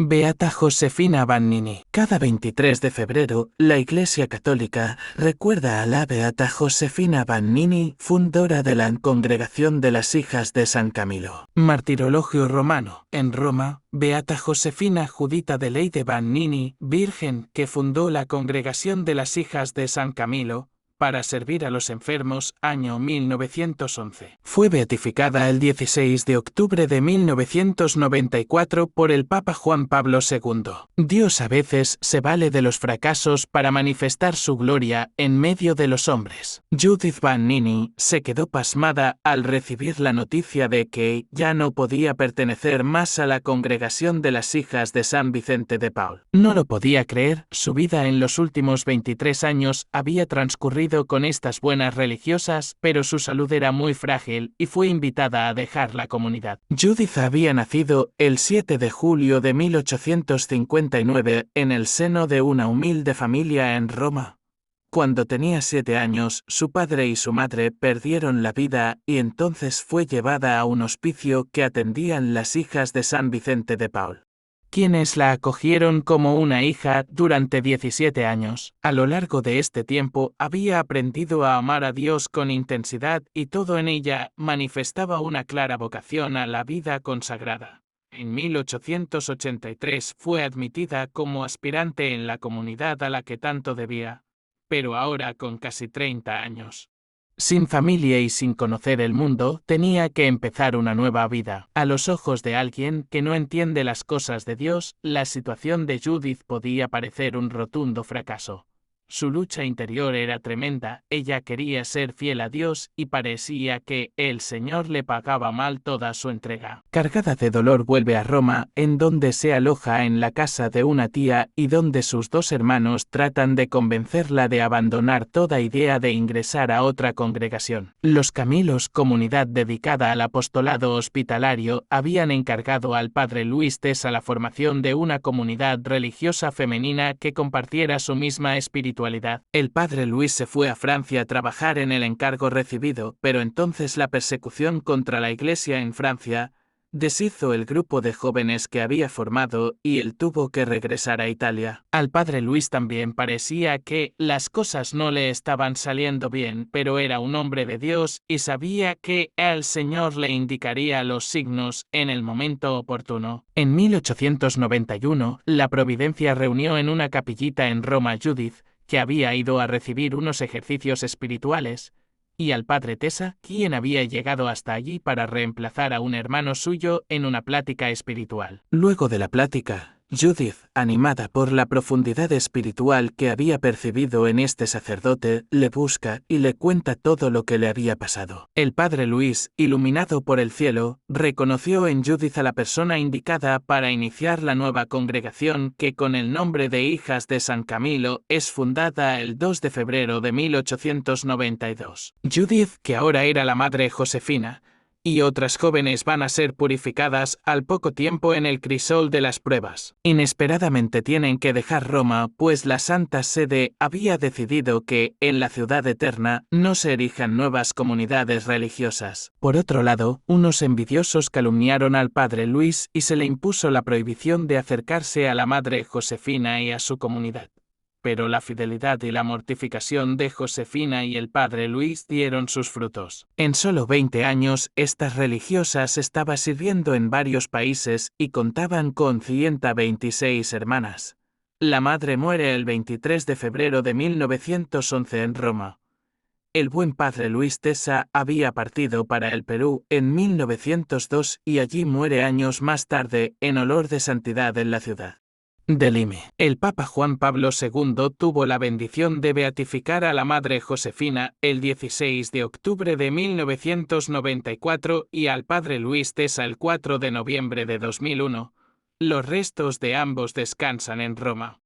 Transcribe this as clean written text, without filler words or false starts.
Beata Josefina Bannini. Cada 23 de febrero, la Iglesia Católica recuerda a la Beata Josefina Bannini, fundadora de la Congregación de las Hijas de San Camilo. Martirologio romano. En Roma, Beata Josefina Judita de Leyde Bannini, virgen que fundó la Congregación de las Hijas de San Camilo, para servir a los enfermos, año 1911. Fue beatificada el 16 de octubre de 1994 por el Papa Juan Pablo II. Dios a veces se vale de los fracasos para manifestar su gloria en medio de los hombres. Judith Bannini se quedó pasmada al recibir la noticia de que ya no podía pertenecer más a la Congregación de las Hijas de San Vicente de Paul. No lo podía creer, su vida en los últimos 23 años había transcurrido con estas buenas religiosas, pero su salud era muy frágil y fue invitada a dejar la comunidad. Judith había nacido el 7 de julio de 1859 en el seno de una humilde familia en Roma. Cuando tenía 7 años, su padre y su madre perdieron la vida y entonces fue llevada a un hospicio que atendían las hijas de San Vicente de Paul, quienes la acogieron como una hija durante 17 años. A lo largo de este tiempo había aprendido a amar a Dios con intensidad y todo en ella manifestaba una clara vocación a la vida consagrada. En 1883 fue admitida como aspirante en la comunidad a la que tanto debía, pero ahora con casi 30 años. Sin familia y sin conocer el mundo, tenía que empezar una nueva vida. A los ojos de alguien que no entiende las cosas de Dios, la situación de Judith podía parecer un rotundo fracaso. Su lucha interior era tremenda, ella quería ser fiel a Dios y parecía que el Señor le pagaba mal toda su entrega. Cargada de dolor vuelve a Roma, en donde se aloja en la casa de una tía y donde sus 2 hermanos tratan de convencerla de abandonar toda idea de ingresar a otra congregación. Los Camilos, comunidad dedicada al apostolado hospitalario, habían encargado al padre Luis Tesa la formación de una comunidad religiosa femenina que compartiera su misma espiritualidad. El padre Luis se fue a Francia a trabajar en el encargo recibido, pero entonces la persecución contra la Iglesia en Francia deshizo el grupo de jóvenes que había formado y él tuvo que regresar a Italia. Al padre Luis también parecía que las cosas no le estaban saliendo bien, pero era un hombre de Dios y sabía que el Señor le indicaría los signos en el momento oportuno. En 1891, la Providencia reunió en una capillita en Roma a Judith, que había ido a recibir unos ejercicios espirituales, y al padre Tesa, quien había llegado hasta allí para reemplazar a un hermano suyo en una plática espiritual. Luego de la plática, Judith, animada por la profundidad espiritual que había percibido en este sacerdote, le busca y le cuenta todo lo que le había pasado. El padre Luis, iluminado por el cielo, reconoció en Judith a la persona indicada para iniciar la nueva congregación que con el nombre de Hijas de San Camilo es fundada el 2 de febrero de 1892. Judith, que ahora era la madre Josefina, y otras jóvenes van a ser purificadas al poco tiempo en el crisol de las pruebas. Inesperadamente tienen que dejar Roma, pues la Santa Sede había decidido que, en la ciudad eterna, no se erijan nuevas comunidades religiosas. Por otro lado, unos envidiosos calumniaron al padre Luis y se le impuso la prohibición de acercarse a la madre Josefina y a su comunidad. Pero la fidelidad y la mortificación de Josefina y el padre Luis dieron sus frutos. En solo 20 años, estas religiosas estaban sirviendo en varios países y contaban con 126 hermanas. La madre muere el 23 de febrero de 1911 en Roma. El buen padre Luis Tesa había partido para el Perú en 1902 y allí muere años más tarde en olor de santidad en la ciudad de Lime. El Papa Juan Pablo II tuvo la bendición de beatificar a la madre Josefina el 16 de octubre de 1994 y al padre Luis Tesa el 4 de noviembre de 2001. Los restos de ambos descansan en Roma.